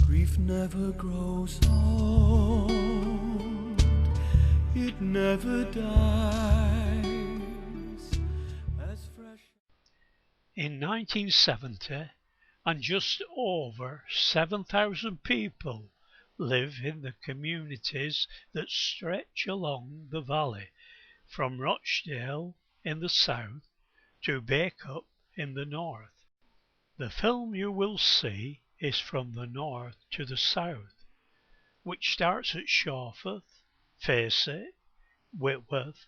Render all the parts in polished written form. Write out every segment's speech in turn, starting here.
Grief never grows old, it never dies. As fresh. In 1970, and just over 7,000 people live in the communities that stretch along the valley from Rochdale in the south to Bacup in the north. The film you will see is from the north to the south, which starts at Shawforth, Facey, Whitworth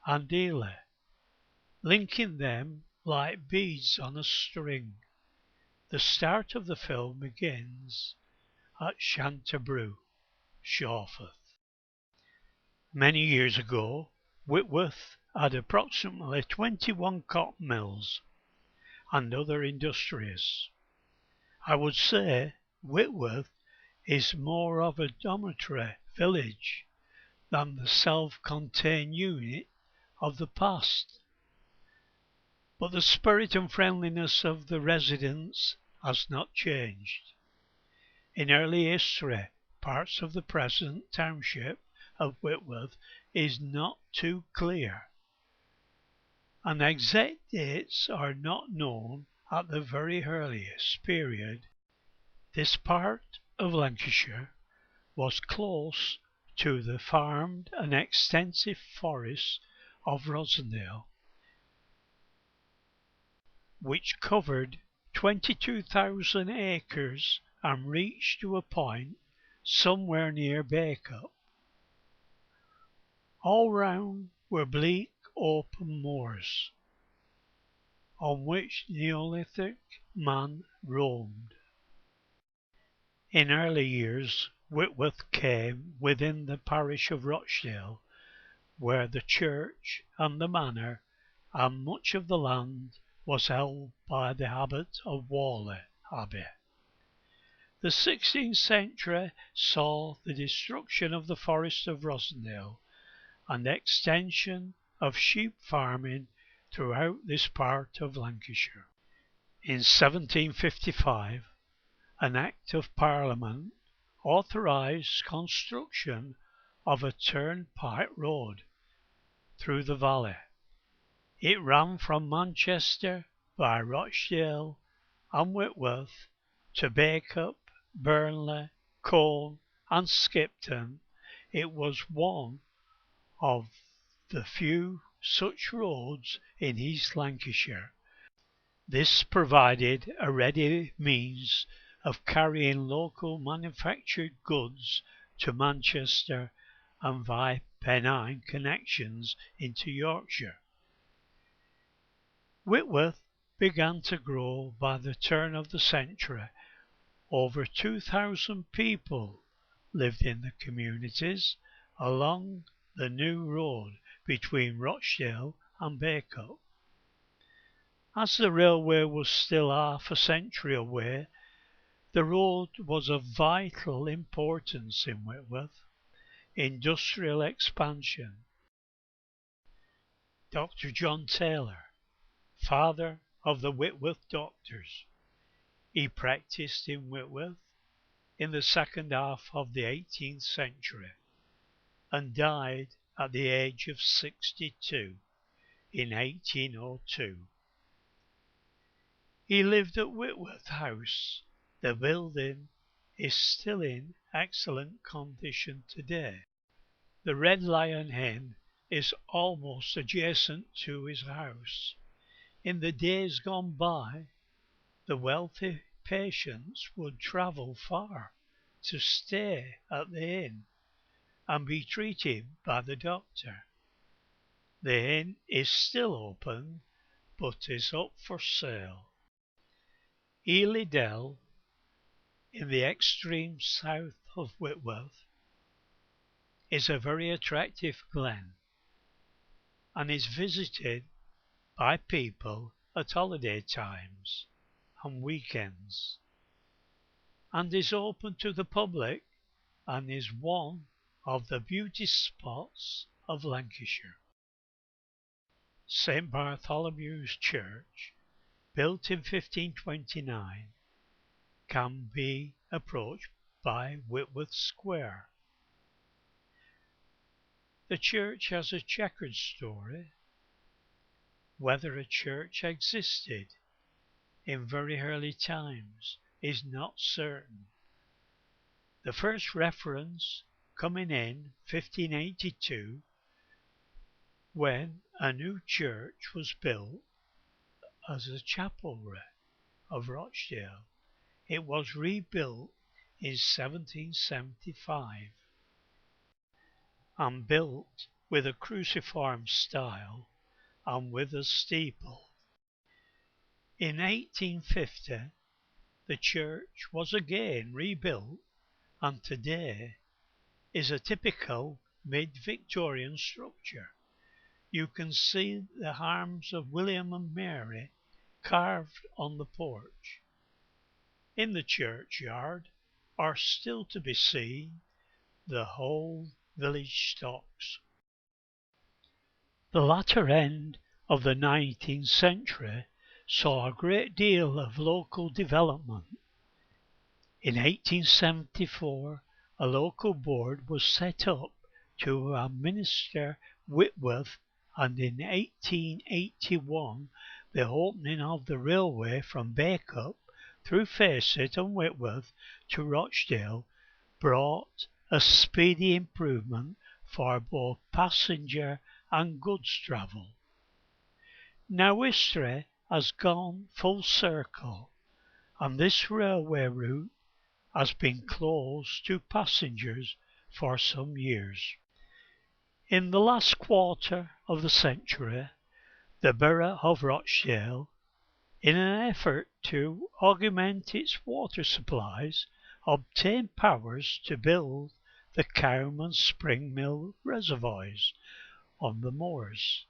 and Ely, linking them like beads on a string. The start of the film begins at Shantabrew, Shawforth. Many years ago, Whitworth had approximately 21 cotton mills and other industries. I would say Whitworth is more of a dormitory village than the self-contained unit of the past. But the spirit and friendliness of the residents has not changed. In early history, parts of the present township of Whitworth is not too clear, and exact dates are not known at the very earliest period. This part of Lancashire was close to the farmed and extensive forests of Rosendale, which covered 22,000 acres and reached to a point somewhere near Bacup. All round were bleak open moors, on which Neolithic man roamed. In early years Whitworth came within the parish of Rochdale, where the church and the manor and much of the land was held by the abbot of Whalley Abbey. The 16th century saw the destruction of the forest of Rosendale and extension of sheep farming throughout this part of Lancashire. In 1755, an Act of Parliament authorised construction of a turnpike road through the valley. It ran from Manchester by Rochdale and Whitworth to Bacup, Burnley, Colne and Skipton. It was one of the few such roads in East Lancashire. This provided a ready means of carrying local manufactured goods to Manchester and via Pennine connections into Yorkshire. Whitworth began to grow by the turn of the century. Over 2,000 people lived in the communities along the new road between Rochdale and Bacup. As the railway was still half a century away, the road was of vital importance in Whitworth. Industrial expansion. Dr. John Taylor, father of the Whitworth doctors. He practised in Whitworth in the second half of the 18th century and died at the age of 62 in 1802. He lived at Whitworth House. The building is still in excellent condition today. The Red Lion Inn is almost adjacent to his house. In the days gone by, the wealthy patients would travel far to stay at the inn and be treated by the doctor. The inn is still open, but is up for sale. Ely Dell, in the extreme south of Whitworth, is a very attractive glen and is visited by people at holiday times and weekends, and is open to the public and is one of the beauty spots of Lancashire. St. Bartholomew's Church, built in 1529, can be approached by Whitworth Square. The church has a checkered story. Whether a church existed in very early times is not certain. The first reference coming in 1582, when a new church was built as a chapelry of Rochdale. It was rebuilt in 1775 and built with a cruciform style and with a steeple. In 1850 the church was again rebuilt and today is a typical mid-Victorian structure. You can see the arms of William and Mary carved on the porch. In the churchyard are still to be seen the whole village stocks. The latter end of the 19th century saw a great deal of local development. In 1874 a local board was set up to administer Whitworth, and in 1881 the opening of the railway from Bacup through Facet and Whitworth to Rochdale brought a speedy improvement for both passenger and goods travel. Now history has gone full circle, and this railway route has been closed to passengers for some years. In the last quarter of the century, the borough of Rochdale, in an effort to augment its water supplies, obtained powers to build the Coombe and Spring Mill reservoirs on the moors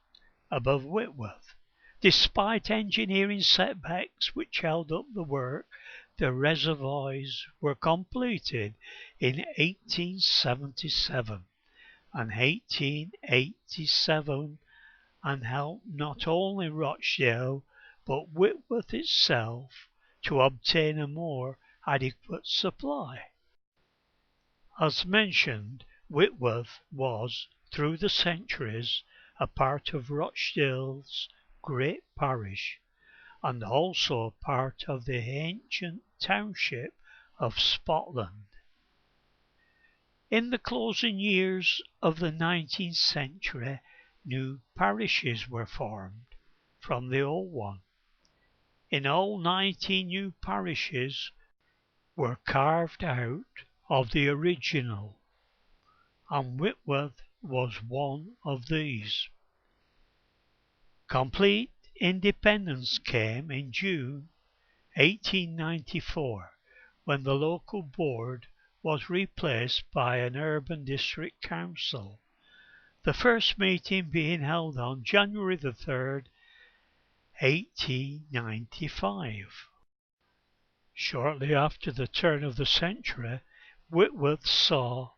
above Whitworth. Despite engineering setbacks which held up the work, the reservoirs were completed in 1877 and 1887 and helped not only Rochdale but Whitworth itself to obtain a more adequate supply. As mentioned, Whitworth was, through the centuries, a part of Rochdale's great parish, and also part of the ancient township of Spotland. In the closing years of the 19th century, new parishes were formed from the old one. In all 19 new parishes were carved out of the original, and Whitworth was one of these. Complete independence came in June 1894, when the local board was replaced by an urban district council, the first meeting being held on January the 3rd, 1895. Shortly after the turn of the century, Whitworth saw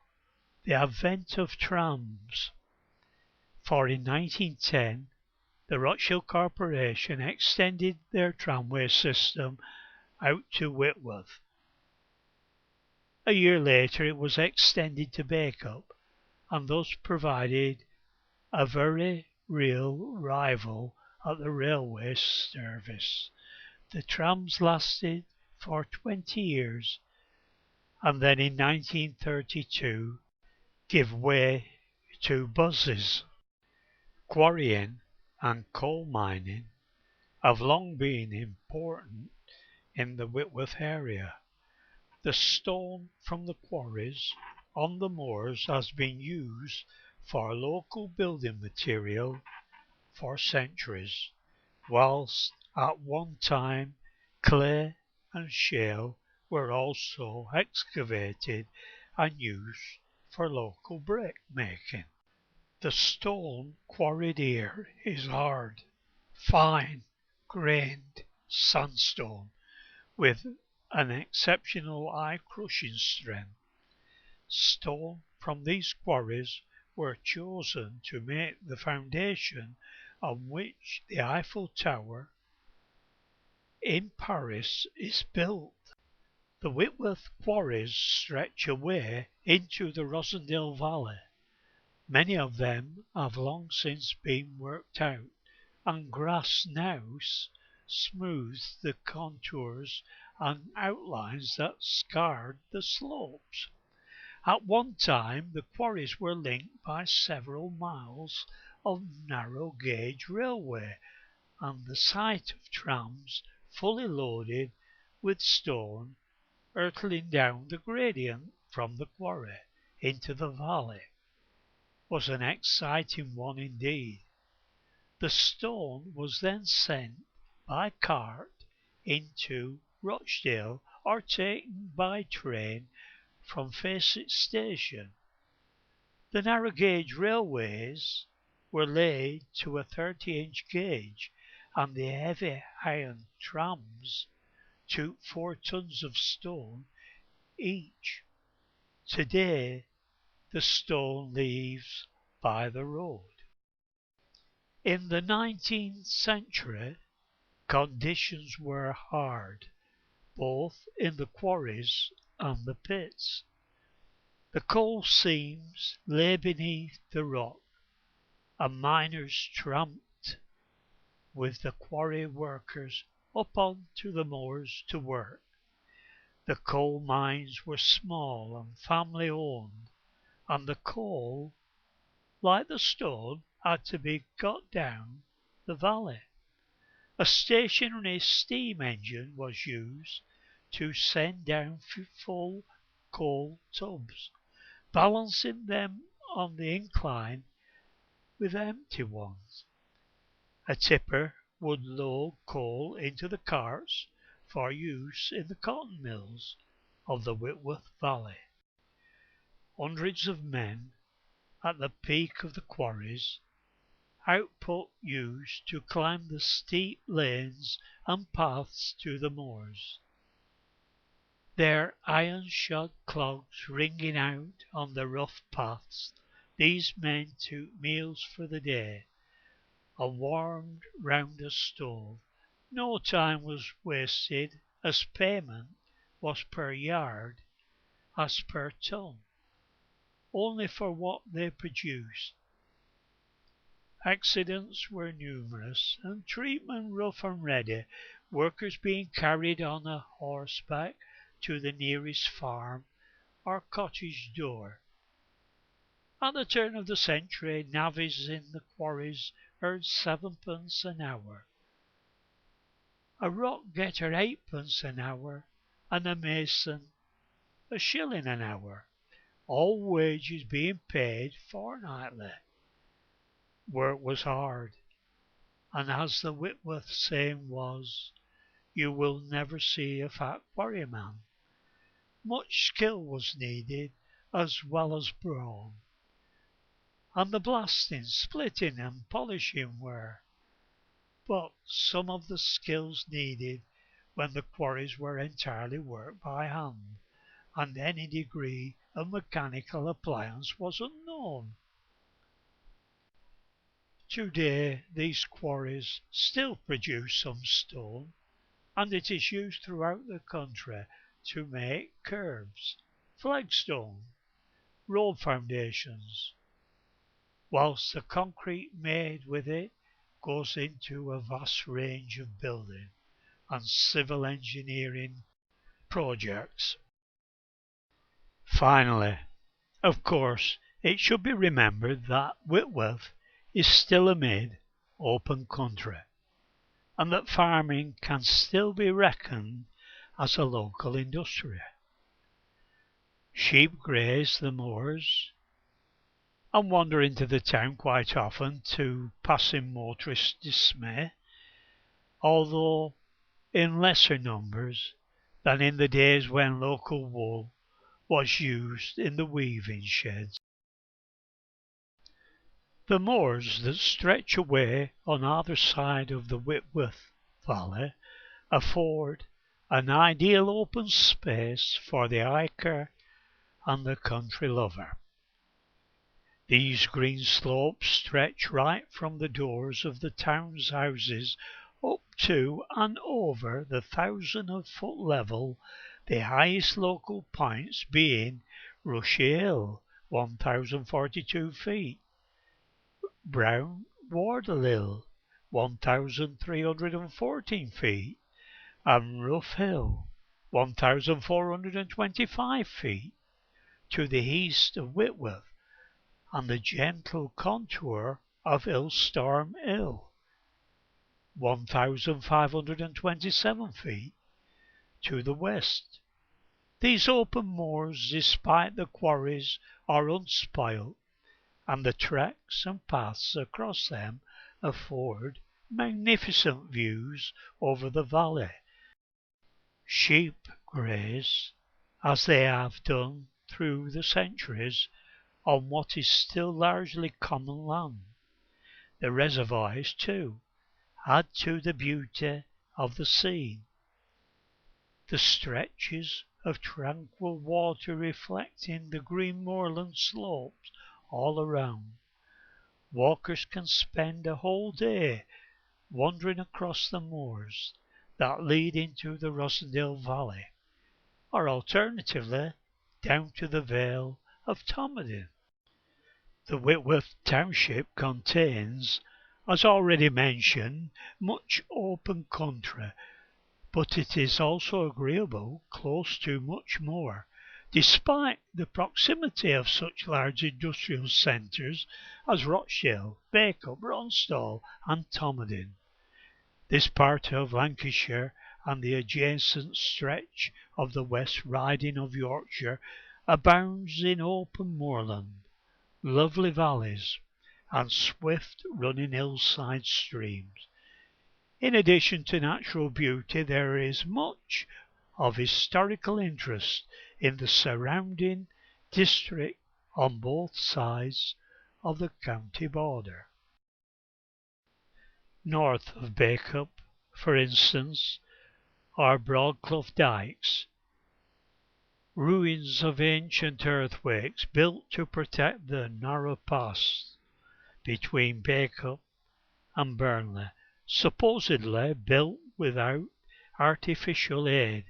the advent of trams, for in 1910 the Rochdale Corporation extended their tramway system out to Whitworth. A year later it was extended to Bacup, and thus provided a very real rival at the railway service. The trams lasted for 20 years, and then in 1932 give way to buses. Quarrying and coal mining have long been important in the Whitworth area. The stone from the quarries on the moors has been used for local building material for centuries, whilst at one time clay and shale were also excavated and used for local brick making. The stone quarried here is hard, fine-grained sandstone with an exceptional eye-crushing strength. Stone from these quarries were chosen to make the foundation on which the Eiffel Tower in Paris is built. The Whitworth quarries stretch away into the Rosendale Valley. Many of them have long since been worked out, and grass now smooths the contours and outlines that scarred the slopes. At one time the quarries were linked by several miles of narrow gauge railway, and the sight of trams fully loaded with stone hurtling down the gradient from the quarry into the valley was an exciting one indeed. The stone was then sent by cart into Rochdale or taken by train from Facet Station. The narrow gauge railways were laid to a 30-inch gauge, and the heavy iron trams took 4 tons of stone each. Today the stone leaves by the road. In the 19th century conditions were hard, both in the quarries and the pits. The coal seams lay beneath the rock, and miners tramped with the quarry workers up on to the moors to work. The coal mines were small and family owned, and the coal, like the stone, had to be got down the valley. A stationary steam engine was used to send down full coal tubs, balancing them on the incline with empty ones. A tipper would load coal into the carts for use in the cotton mills of the Whitworth Valley. Hundreds of men at the peak of the quarries, output used to climb the steep lanes and paths to the moors. Their iron-shod clogs ringing out on the rough paths, these men took meals for the day, and warmed round a stove. No time was wasted, as payment was per yard as per ton, only for what they produced. Accidents were numerous, and treatment rough and ready, workers being carried on a horseback to the nearest farm or cottage door. At the turn of the century navvies in the quarries earned 7p an hour, a rock getter 8p an hour, and a mason a shilling an hour, all wages being paid fortnightly. Work was hard, and as the Whitworth saying was, you will never see a fat quarryman. Much skill was needed as well as brawn, and the blasting, splitting and polishing were but some of the skills needed when the quarries were entirely worked by hand, and any degree of mechanical appliance was unknown. Today these quarries still produce some stone, and it is used throughout the country to make curbs, flagstone, road foundations, whilst the concrete made with it goes into a vast range of building and civil engineering projects. Finally, of course, it should be remembered that Whitworth is still amid open country, and that farming can still be reckoned as a local industry. Sheep graze the moors and wander into the town quite often to passing motorists' dismay, although in lesser numbers than in the days when local wool was used in the weaving sheds. The moors that stretch away on either side of the Whitworth Valley afford an ideal open space for the hiker and the country lover. These green slopes stretch right from the doors of the town's houses up to and over the 1,000-foot level the highest local points being Rushy Hill, 1,042 feet, Brown Wardle Hill, 1,314 feet, and Rough Hill, 1,425 feet, to the east of Whitworth, and the gentle contour of Hillstorm Hill, 1,527 feet, to the west. These open moors, despite the quarries, are unspoilt, and the tracks and paths across them afford magnificent views over the valley. Sheep graze, as they have done through the centuries, on what is still largely common land. The reservoirs, too, add to the beauty of the scene. The stretches of tranquil water reflecting the green moorland slopes all around. Walkers can spend a whole day wandering across the moors that lead into the Rossendale Valley, or alternatively down to the Vale of Tomodin. The Whitworth township contains, as already mentioned, much open country, but it is also agreeable close to much more, despite the proximity of such large industrial centres as Rochdale, Bacup, Ronstall and Tomodin. This part of Lancashire and the adjacent stretch of the West Riding of Yorkshire abounds in open moorland, lovely valleys, and swift running hillside streams. In addition to natural beauty, there is much of historical interest in the surrounding district on both sides of the county border. North of Bacup, for instance, are Broadclough dykes, ruins of ancient earthworks built to protect the narrow pass between Bacup and Burnley, supposedly built without artificial aid.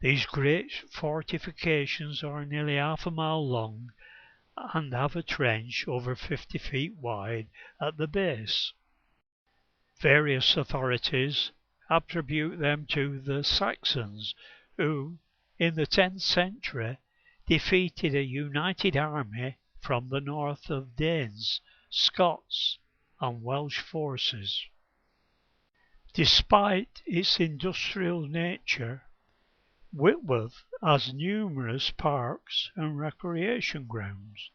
These great fortifications are nearly half a mile long and have a trench over 50 feet wide at the base. Various authorities attribute them to the Saxons, who, in the 10th century, defeated a united army from the north of Danes, Scots, and Welsh forces. Despite its industrial nature, Whitworth has numerous parks and recreation grounds,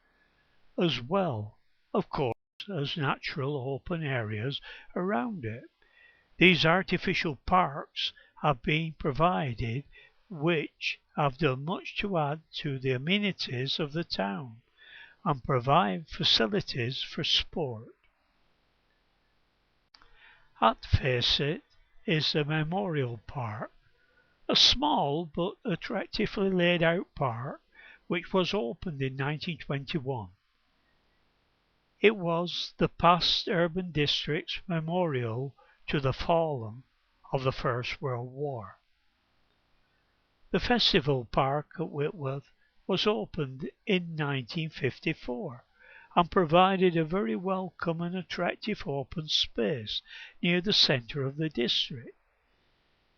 as well, of course, as natural open areas around it. These artificial parks have been provided, which have done much to add to the amenities of the town and provide facilities for sport. At Facet is the Memorial Park, a small but attractively laid out park which was opened in 1921. It was the past urban district's memorial to the fallen of the First World War. The Festival Park at Whitworth was opened in 1954 and provided a very welcome and attractive open space near the centre of the district.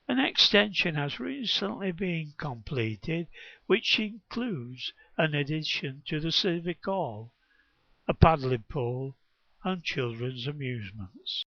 An extension has recently been completed which includes an addition to the Civic Hall, a paddling pool and children's amusements.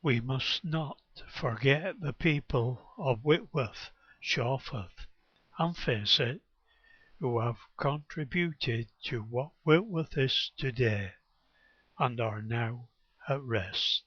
We must not forget the people of Whitworth, Shawford, and Faceett, who have contributed to what Whitworth is today, and are now at rest.